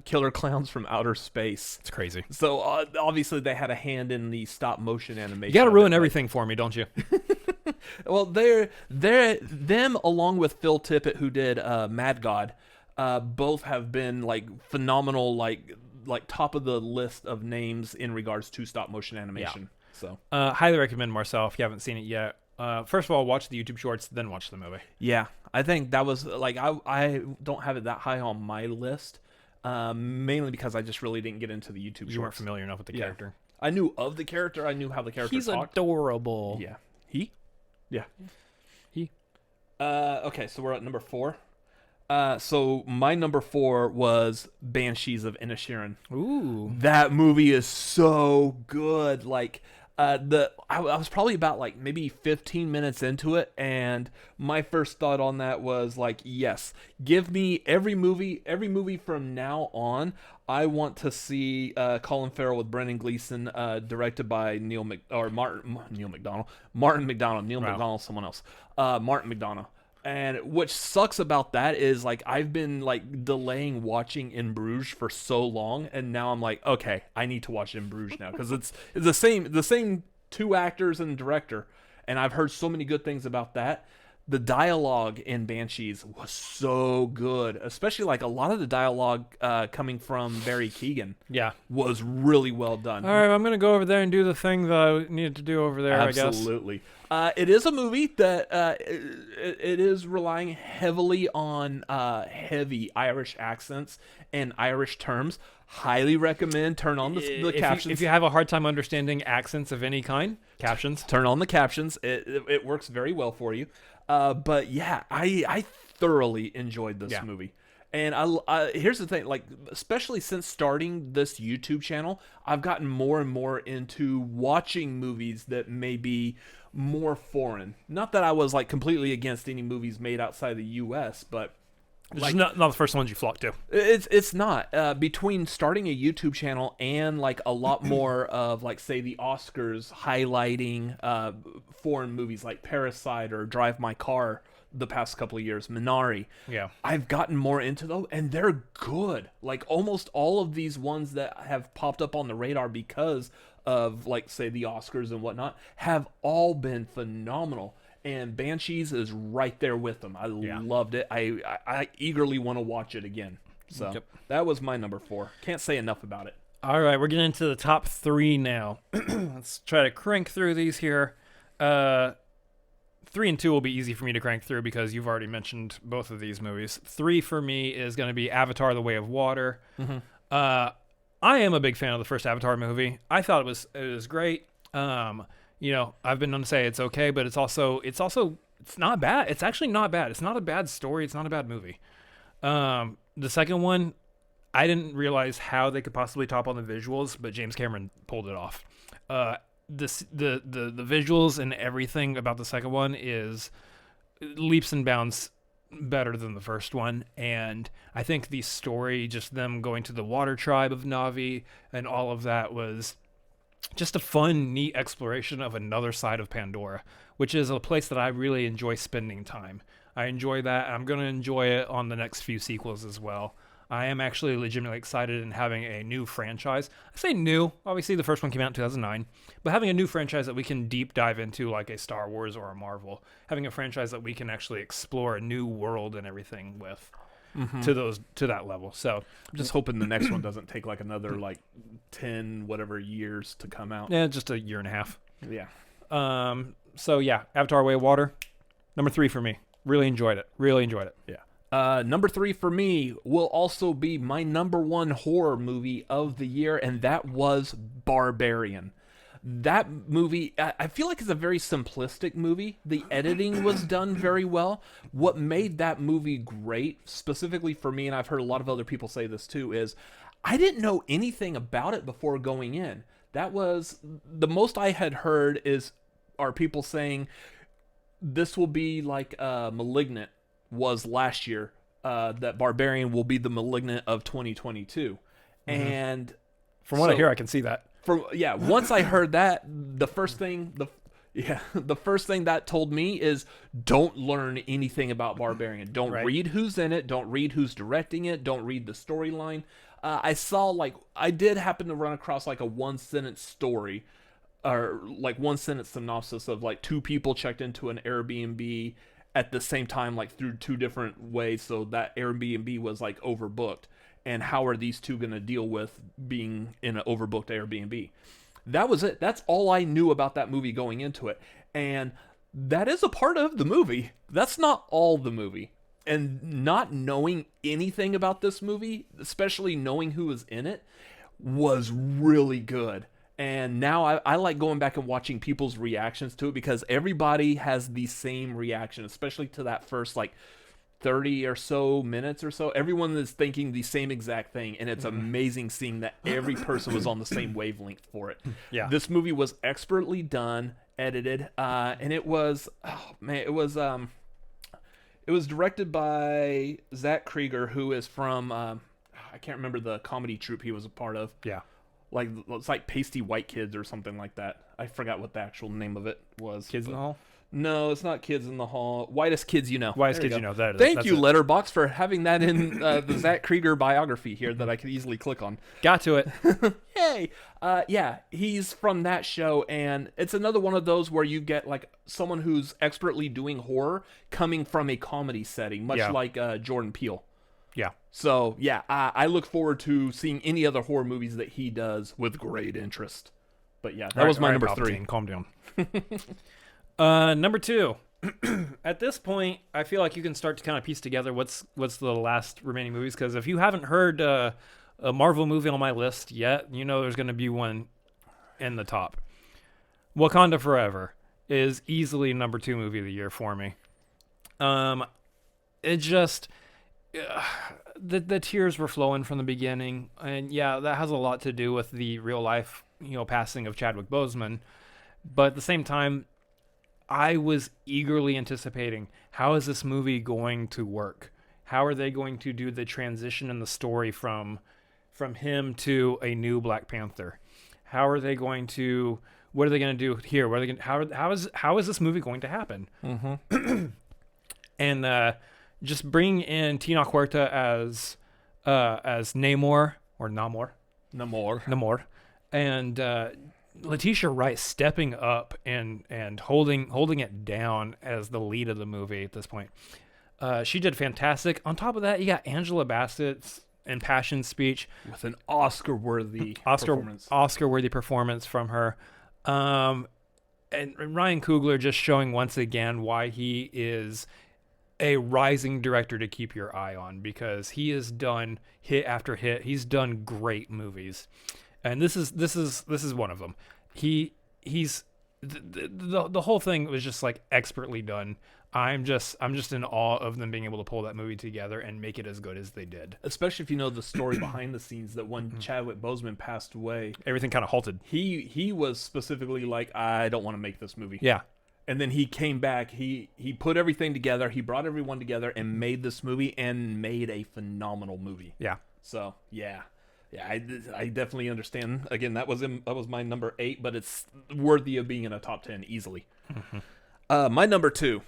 Killer Clowns from Outer Space.
It's crazy.
So obviously they had a hand in the stop motion animation.
You got to ruin everything for me, don't you?
Well, they're them along with Phil Tippett, who did Mad God, both have been like phenomenal, like top of the list of names in regards to stop motion animation. So
highly recommend Marcel if you haven't seen it yet. First of all, watch the YouTube shorts, then watch the movie.
yeah, I think that was like I don't have it that high on my list, mainly because I just really didn't get into the YouTube shorts.
You weren't familiar enough with the character.
I knew of the character. I knew how the character
He's
talked.
adorable.
Yeah. He? Yeah.
He.
Okay, so we're at number 4. So my number 4 was Banshees of Inisherin.
Ooh.
That movie is so good. Like, I was probably about like maybe 15 minutes into it, and my first thought on that was like, yes, give me every movie from now on. I want to see Colin Farrell with Brendan Gleeson, directed by Martin McDonough, someone else, Martin McDonough. And what sucks about that is like I've been like delaying watching In Bruges for so long, and now I'm like, okay, I need to watch In Bruges now because it's the same 2 actors and director, and I've heard so many good things about that. The dialogue in Banshees was so good, especially like a lot of the dialogue coming from Barry Keoghan.
Yeah,
was really well done.
All right, I'm gonna go over there and do the thing that I needed to do over there.
Absolutely. It is a movie that it is relying heavily on heavy Irish accents and Irish terms. Highly recommend turn on the captions.
If you have a hard time understanding accents of any kind, captions.
Turn on the captions. It works very well for you. But yeah, I thoroughly enjoyed this movie. And I here's the thing, like especially since starting this YouTube channel, I've gotten more and more into watching movies that may be more foreign. Not that I was like completely against any movies made outside the US, but
like not the first ones you flock to.
It's not. Between starting a YouTube channel and like a lot more of like say the Oscars highlighting foreign movies like Parasite or Drive My Car the past couple of years, Minari.
Yeah.
I've gotten more into those, and they're good. Like almost all of these ones that have popped up on the radar because of like say the Oscars and whatnot have all been phenomenal. And Banshees is right there with them. I loved it. I eagerly want to watch it again. So that was my number 4. Can't say enough about it.
All right, we're getting into the top 3 now. Let's try to crank through these here. 3 and 2 will be easy for me to crank through because you've already mentioned both of these movies. 3 for me is going to be Avatar: The Way of Water. Mm-hmm. I am a big fan of the first Avatar movie. I thought it was great. You know, I've been known to say it's okay, but it's not bad. It's actually not bad. It's not a bad story. It's not a bad movie. The second one, I didn't realize how they could possibly top on the visuals, but James Cameron pulled it off. The visuals and everything about the second one is leaps and bounds better than the first one, and I think the story, just them going to the water tribe of Na'vi and all of that, was just a fun, neat exploration of another side of Pandora, which is a place that I really enjoy spending time. I enjoy that. I'm going to enjoy it on the next few sequels as well. I am actually legitimately excited in having a new franchise. I say new. Obviously, the first one came out in 2009. But having a new franchise that we can deep dive into, like a Star Wars or a Marvel. Having a franchise that we can actually explore a new world and everything with. Mm-hmm. to that level. So
I'm just hoping the next one doesn't take like another like 10 whatever years to come out.
Yeah, just a year and a half.
Yeah.
So yeah, Avatar: Way of Water, number 3 for me. Really enjoyed it.
Yeah. Number 3 for me will also be my number 1 horror movie of the year, and that was Barbarian. That movie, I feel like it's a very simplistic movie. The editing was done very well. What made that movie great, specifically for me, and I've heard a lot of other people say this too, is I didn't know anything about it before going in. That was the most I had heard are people saying this will be like Malignant was last year, that Barbarian will be the Malignant of 2022. Mm-hmm. And
from what I hear, I can see that.
Once I heard that, the first thing that told me is don't learn anything about Barbarian. Don't read who's in it. Don't read who's directing it. Don't read the storyline. I did happen to run across like a 1-sentence story or like one sentence synopsis of like two people checked into an Airbnb at the same time, like through two different ways, so that Airbnb was like overbooked, and how are these two going to deal with being in an overbooked Airbnb? That was it. That's all I knew about that movie going into it, and that is a part of the movie. That's not all the movie. And not knowing anything about this movie, especially knowing who was in it, was really good. And now I like going back and watching people's reactions to it, because everybody has the same reaction, especially to that first like 30 or so minutes or so. Everyone is thinking the same exact thing, and it's amazing seeing that every person was on the same wavelength for it.
Yeah.
This movie was expertly done, edited, and it was, it was directed by Zach Krieger, who is from, I can't remember the comedy troupe he was a part of.
Yeah.
Like, it's like Pasty White Kids or something like that. I forgot what the actual name of it was.
Kids in the Hall?
No, it's not Kids in the Hall. Whitest Kids You Know.
Whitest Kids You Know. That is,
Thank you, Letterboxd, for having that in the Zach Krieger biography here that I could easily click on.
Got to it.
Yay! Yeah, he's from that show, and it's another one of those where you get like someone who's expertly doing horror coming from a comedy setting, much like Jordan Peele.
Yeah.
So, yeah, I look forward to seeing any other horror movies that he does with great interest. But yeah, that was my number 3.
Calm down. Number 2. At this point, I feel like you can start to kind of piece together what's the last remaining movies, because if you haven't heard a Marvel movie on my list yet, you know there's going to be one in the top. Wakanda Forever is easily number 2 movie of the year for me. It just... the tears were flowing from the beginning, and yeah, that has a lot to do with the real life, passing of Chadwick Boseman. But at the same time, I was eagerly anticipating, how is this movie going to work? How are they going to do the transition in the story from him to a new Black Panther? How are they going to? What are they going to do here? What are they going? How is this movie going to happen? Mm-hmm. And just bring in Tina Huerta as Namor or Namor, and Letitia Wright stepping up and holding it down as the lead of the movie at this point. She did fantastic. On top of that, you got Angela Bassett's impassioned speech
with an Oscar-worthy
performance from her. And Ryan Coogler just showing once again why he is a rising director to keep your eye on, because he has done hit after hit. He's done great movies, and this is one of them. He's the whole thing was just like expertly done. I'm just in awe of them being able to pull that movie together and make it as good as they did.
Especially if you know the story behind the scenes, that when Chadwick Boseman passed away,
everything kind of halted.
He was specifically like, I don't want to make this movie.
Yeah.
And then he came back, he put everything together, he brought everyone together and made this movie, and made a phenomenal movie.
Yeah.
So, yeah, I definitely understand. Again, that was my number 8, but it's worthy of being in a top 10 easily. Mm-hmm. My number 2,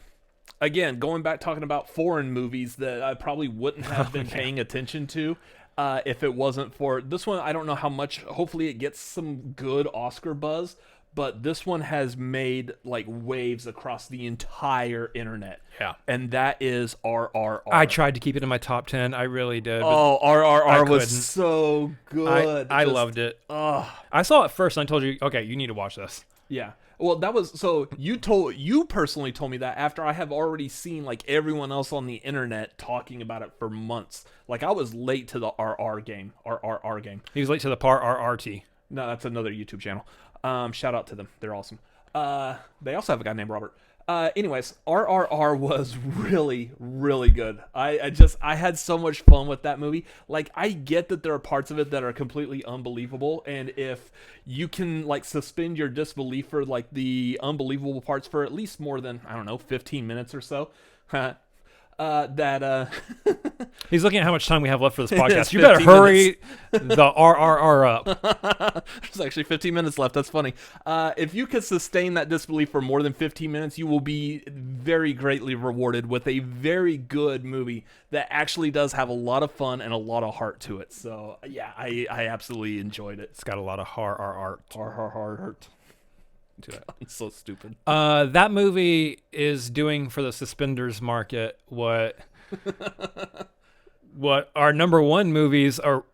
again, going back talking about foreign movies that I probably wouldn't have been paying attention to if it wasn't for this one. I don't know how much, hopefully it gets some good Oscar buzz, but this one has made like waves across the entire internet.
Yeah.
And that is RRR.
I tried to keep it in my top 10. I really did.
Oh, RRR was so good.
I loved it. I saw it first and I told you, okay, you need to watch this.
Yeah. Well, that was, so you personally told me that after I have already seen like everyone else on the internet talking about it for months. Like I was late to the RRR game.
He was late to the par RRT.
No, that's another YouTube channel. Shout out to them. They're awesome. They also have a guy named Robert. Anyways, RRR was really, really good. I had so much fun with that movie. Like, I get that there are parts of it that are completely unbelievable, and if you can, like, suspend your disbelief for, like, the unbelievable parts for at least more than, 15 minutes or so,
He's looking at how much time we have left for this podcast. You better hurry the RRR up.
There's actually 15 minutes left. That's funny. If you can sustain that disbelief for more than 15 minutes, you will be very greatly rewarded with a very good movie that actually does have a lot of fun and a lot of heart to it. So, yeah, I absolutely enjoyed it.
It's got a lot of heart. do that.
I'm so stupid.
That movie is doing for the suspenders market what our number one movies are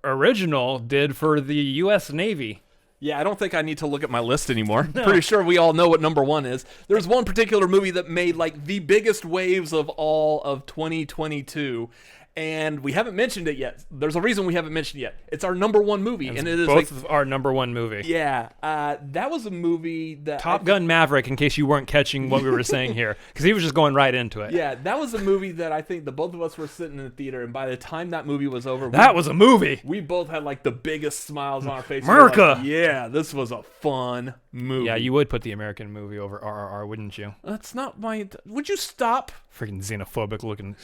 original did for the U.S. Navy.
Yeah, I don't think I need to look at my list anymore. No. Pretty sure we all know what number one is. There's one particular movie that made like the biggest waves of all of 2022. And we haven't mentioned it yet. There's a reason we haven't mentioned it yet. It's our number one movie. And it is
both our number one movie.
Yeah. That was a movie that...
Top Gun Maverick, in case you weren't catching what we were saying here. Because he was just going right into it.
Yeah, that was a movie that I think the both of us were sitting in the theater. And by the time that movie was over...
That was a movie!
We both had like the biggest smiles on our faces.
America!
Like, yeah, this was a fun movie.
Yeah, you would put the American movie over RRR, wouldn't you?
That's not my... Would you stop?
Freaking xenophobic looking...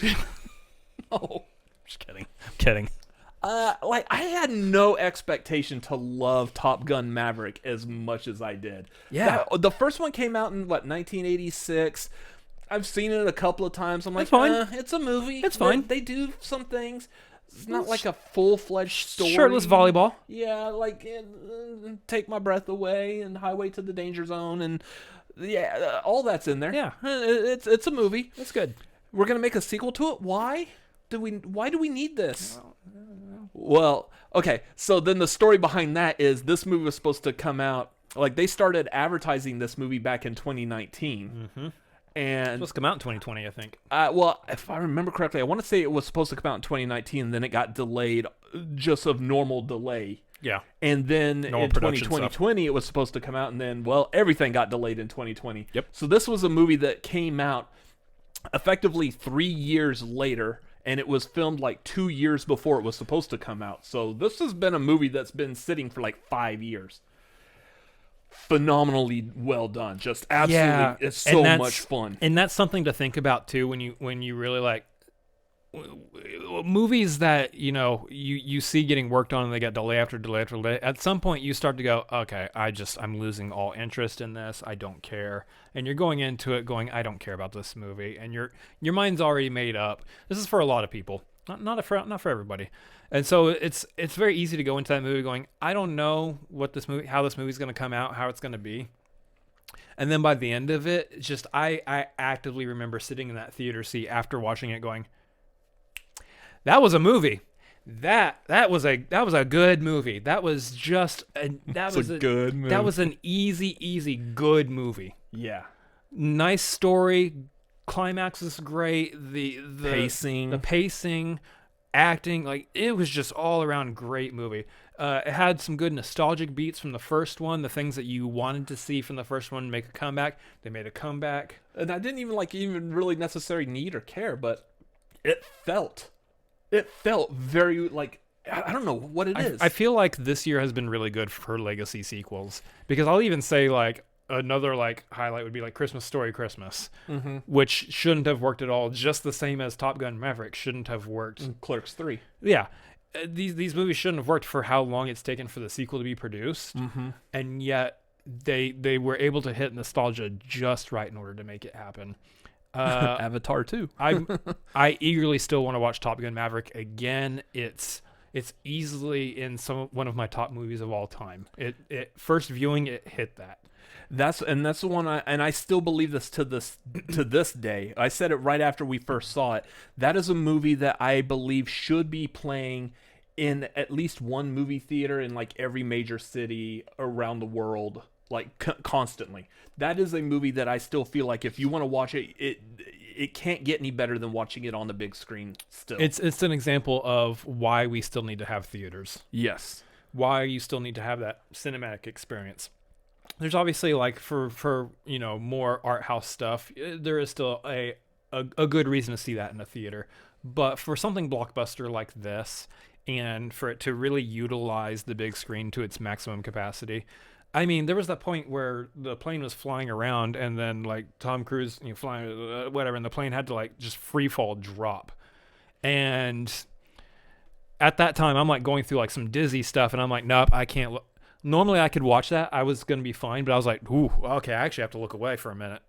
Oh...
Just kidding. I'm kidding.
Like I had no expectation to love Top Gun Maverick as much as I did.
Yeah.
The first one came out in 1986. I've seen it a couple of times. I'm like,
it's fine.
It's a movie.
It's fine.
They do some things. It's not like a full-fledged story.
Shirtless volleyball.
Yeah, like Take My Breath Away and Highway to the Danger Zone and yeah, all that's in there.
Yeah.
It's a movie.
It's good.
We're gonna make a sequel to it. Why do we need this? Well, okay. So then the story behind that is this movie was supposed to come out. Like they started advertising this movie back in 2019, and
It's supposed to come out in 2020, I think.
Well, if I remember correctly, I want to say it was supposed to come out in 2019, and then it got delayed, just of normal delay.
Yeah.
And then
Normal
in
production
2020, it was supposed to come out, and then everything got delayed in 2020.
Yep.
So this was a movie that came out effectively 3 years later. And it was filmed like 2 years before it was supposed to come out. So this has been a movie that's been sitting for like 5 years. Phenomenally well done. Just absolutely, it's so much fun.
And that's something to think about too when you really like movies that you see getting worked on and they get delay after delay after delay. At some point you start to go, okay, I'm losing all interest in this. I don't care. And you're going into it going, I don't care about this movie, and your mind's already made up. This is for a lot of people, not for everybody. And so it's very easy to go into that movie going, I don't know how this movie's going to come out, how it's going to be. And then by the end of it, it's just I actively remember sitting in that theater seat after watching it going, that was a movie. That was a good movie. That was just a good movie. That was an easy good movie.
Yeah.
Nice story. Climax is great. The pacing, acting, like it was just all around great movie. It had some good nostalgic beats from the first one. The things that you wanted to see from the first one make a comeback. They made a comeback.
And I didn't even really necessarily need or care, but it felt very like, I don't know what it is.
I feel like this year has been really good for legacy sequels, because I'll even say like another like highlight would be like Christmas Story Christmas, which shouldn't have worked at all, just the same as Top Gun Maverick shouldn't have worked.
And Clerks 3.
Yeah. These movies shouldn't have worked for how long it's taken for the sequel to be produced, and yet they were able to hit nostalgia just right in order to make it happen.
Avatar 2.
I eagerly still want to watch Top Gun Maverick again. It's easily in one of my top movies of all time. It first viewing it hit that.
That's the one I still believe this to this day. I said it right after we first saw it. That is a movie that I believe should be playing in at least one movie theater in like every major city around the world, like constantly. That is a movie that I still feel like if you want to watch it, it can't get any better than watching it on the big screen still.
It's an example of why we still need to have theaters.
Yes.
Why you still need to have that cinematic experience. There's obviously like for more art house stuff, there is still a good reason to see that in a theater. But for something blockbuster like this, and for it to really utilize the big screen to its maximum capacity, I mean, there was that point where the plane was flying around, and then like Tom Cruise, flying whatever, and the plane had to like just free fall drop. And at that time, I'm like going through like some dizzy stuff, and I'm like, nope, I can't. Normally, I could watch that. I was gonna be fine, but I was like, ooh, okay, I actually have to look away for a minute.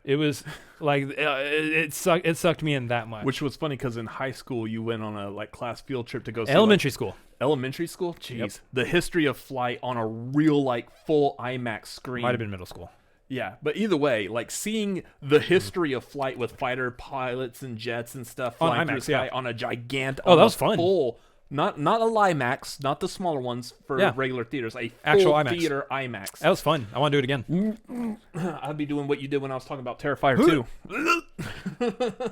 It was like it sucked me in that much.
Which was funny because in high school you went on a like class field trip to go see
Elementary school.
Elementary school? Jeez.
Yep.
The history of flight on a real like full IMAX screen.
Might have been middle school.
Yeah, but either way, like seeing the history of flight with fighter pilots and jets and stuff
On
flying through
IMAX,
the sky
yeah.
on a gigantic.
Oh, that was fun.
Full, not a LIMAX, not the smaller ones for regular theaters. A full
Actual IMAX.
theater IMAX.
That was fun. I want to do it again.
I'd be doing what you did when I was talking about Terrifier 2.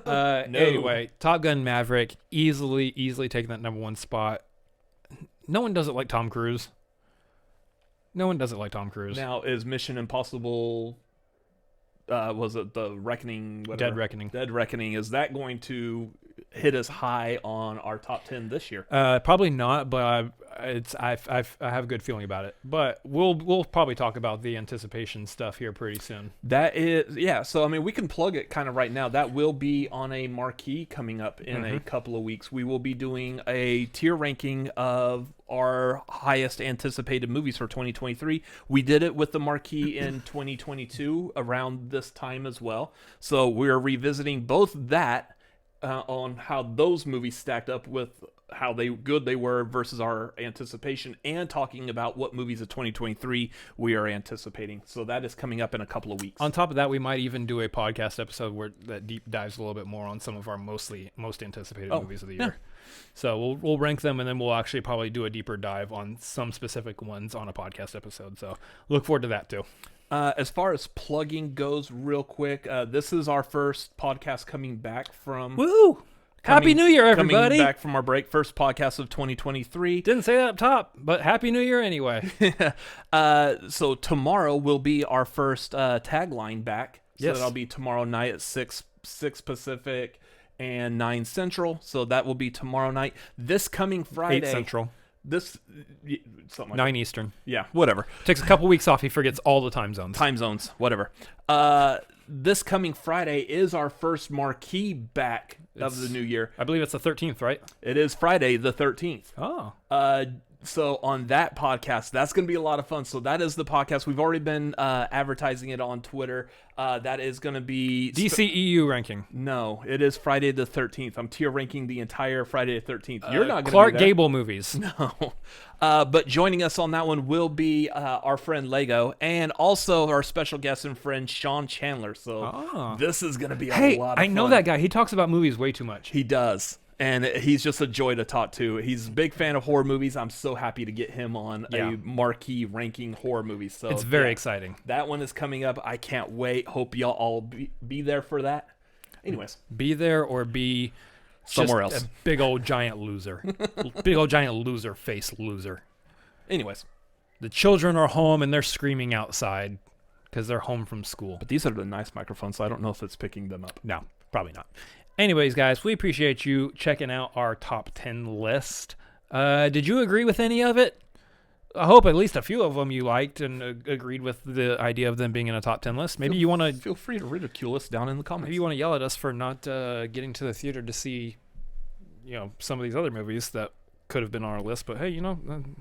No.
Anyway, Top Gun Maverick easily taking that number 1 spot. No one does it like Tom Cruise. No one does it like Tom Cruise.
Now, is Mission Impossible, was it the Reckoning? Whatever?
Dead Reckoning.
Dead Reckoning. Is that going to hit us high on our top 10 this year?
Probably not, but I have a good feeling about it. But we'll probably talk about the anticipation stuff here pretty soon.
That is, yeah. So I mean, we can plug it kind of right now. That will be on a marquee coming up in a couple of weeks. We will be doing a tier ranking of our highest anticipated movies for 2023. We did it with the marquee in 2022 around this time as well. So we're revisiting both that on how those movies stacked up with how good they were versus our anticipation, and talking about what movies of 2023 we are anticipating. So that is coming up in a couple of weeks.
On top of that, we might even do a podcast episode that deep dives a little bit more on some of our most anticipated movies of the year. So we'll rank them, and then we'll actually probably do a deeper dive on some specific ones on a podcast episode. So look forward to that too.
As far as plugging goes, real quick, this is our first podcast coming back from...
Woo! Happy New Year, everybody!
Coming back from our break, first podcast of 2023.
Didn't say that up top, but Happy New Year anyway.
So tomorrow will be our first tagline back. So
Yes.
that'll be tomorrow night at 6 Pacific and 9 Central. So that will be tomorrow night. This coming Friday...
8 Central.
Something like
9 Eastern.
Yeah, whatever.
Takes a couple weeks off. He forgets all the time zones.
Whatever. This coming Friday is our first marquee back of the new year.
I believe it's the 13th, right?
It is Friday the 13th.
Oh.
So on that podcast, that's going to be a lot of fun. So that is the podcast. We've already been advertising it on Twitter. That is going to be...
DCEU ranking.
No, it is Friday the 13th. I'm tier ranking the entire Friday the 13th. You're not going to
Clark Gable movies.
No. But joining us on that one will be our friend Lego, and also our special guest and friend Sean Chandler. So this is going to be a lot of fun.
I know that guy. He talks about movies way too much.
He does. And he's just a joy to talk to. He's a big fan of horror movies. I'm so happy to get him on a marquee ranking horror movie. So
it's very exciting.
That one is coming up. I can't wait. Hope y'all all be there for that. Anyways.
Be there or be
somewhere else.
A big old giant loser. Big old giant loser face loser.
Anyways.
The children are home and they're screaming outside because they're home from school.
But these are the nice microphones, so I don't know if it's picking them up.
No, probably not. Anyways, guys, we appreciate you checking out our top 10 list. Did you agree with any of it? I hope at least a few of them you liked and agreed with the idea of them being in a top 10 list. Maybe you want to...
Feel free to ridicule us down in the comments.
Maybe you want to yell at us for not getting to the theater to see, some of these other movies that could have been on our list. But hey,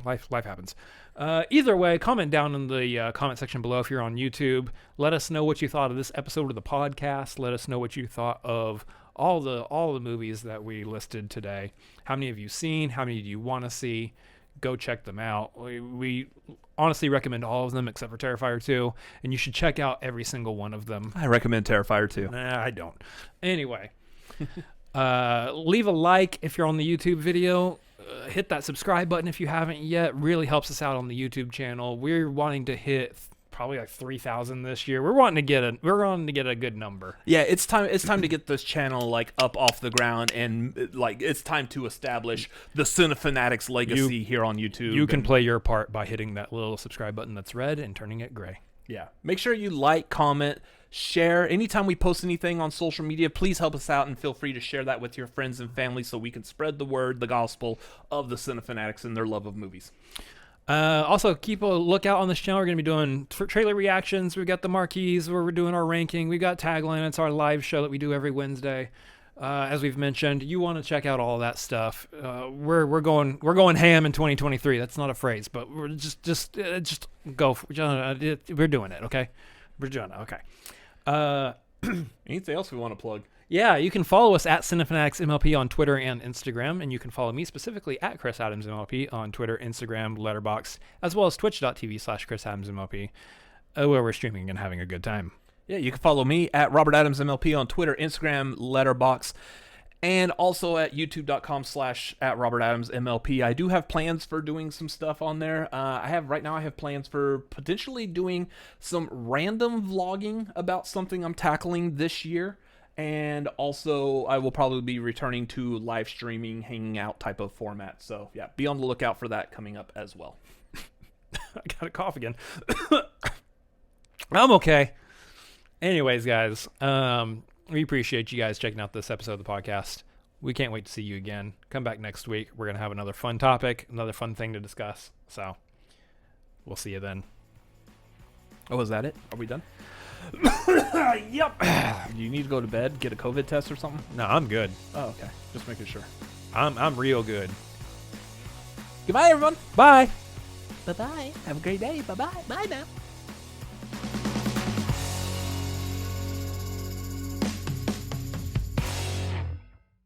life happens. Either way, comment down in the comment section below if you're on YouTube. Let us know what you thought of this episode of the podcast. Let us know what you thought of all the movies that we listed today. How many have you seen? How many do you want to see? Go check them out. We honestly recommend all of them except for Terrifier 2, and you should check out every single one of them.
I recommend Terrifier 2.
Nah, I don't. Anyway, leave a like if you're on the YouTube video. Hit that subscribe button if you haven't yet. Really helps us out on the YouTube channel. We're wanting to hit probably like 3,000 this year. We're wanting to get a good number.
Yeah, it's time to get this channel like up off the ground, and like it's time to establish the Cinefanatics legacy here on YouTube.
You can play your part by hitting that little subscribe button that's red and turning it gray.
Yeah. Make sure you like, comment, share. Anytime we post anything on social media, please help us out and feel free to share that with your friends and family so we can spread the word, the gospel of the Cinefanatics and their love of movies.
Also, keep a lookout on this channel. We're going to be doing trailer reactions. We've got the marquees where we're doing our ranking. We've got Tagline. It's our live show that we do every Wednesday. As we've mentioned, you want to check out all that stuff. We're going ham in 2023. That's not a phrase, but we're just go. We're doing it. Okay, we're doing it. Okay.
Anything else we want to plug?
Yeah, you can follow us at Cinefanatics MLP on Twitter and Instagram, and you can follow me specifically at Chris Adams MLP on Twitter, Instagram, Letterboxd, as well as twitch.tv/Chris Adams MLP, where we're streaming and having a good time.
Yeah, you can follow me at Robert Adams MLP on Twitter, Instagram, Letterboxd, and also at youtube.com/@RobertAdamsMLP. I do have plans for doing some stuff on there. I have plans for potentially doing some random vlogging about something I'm tackling this year. And also, I will probably be returning to live streaming, hanging out type of format. So, yeah, be on the lookout for that coming up as well.
I got a cough again. I'm okay. Anyways, guys, we appreciate you guys checking out this episode of the podcast. We can't wait to see you again. Come back next week. We're going to have another fun topic, another fun thing to discuss. So, we'll see you then.
Oh, is that it? Are we done? Yep. Do you need to go to bed, get a COVID test or something?
No, I'm good.
Oh, okay. Just making sure.
I'm real good.
Goodbye, everyone.
Bye.
Bye-bye. Have a great day. Bye-bye. Bye now.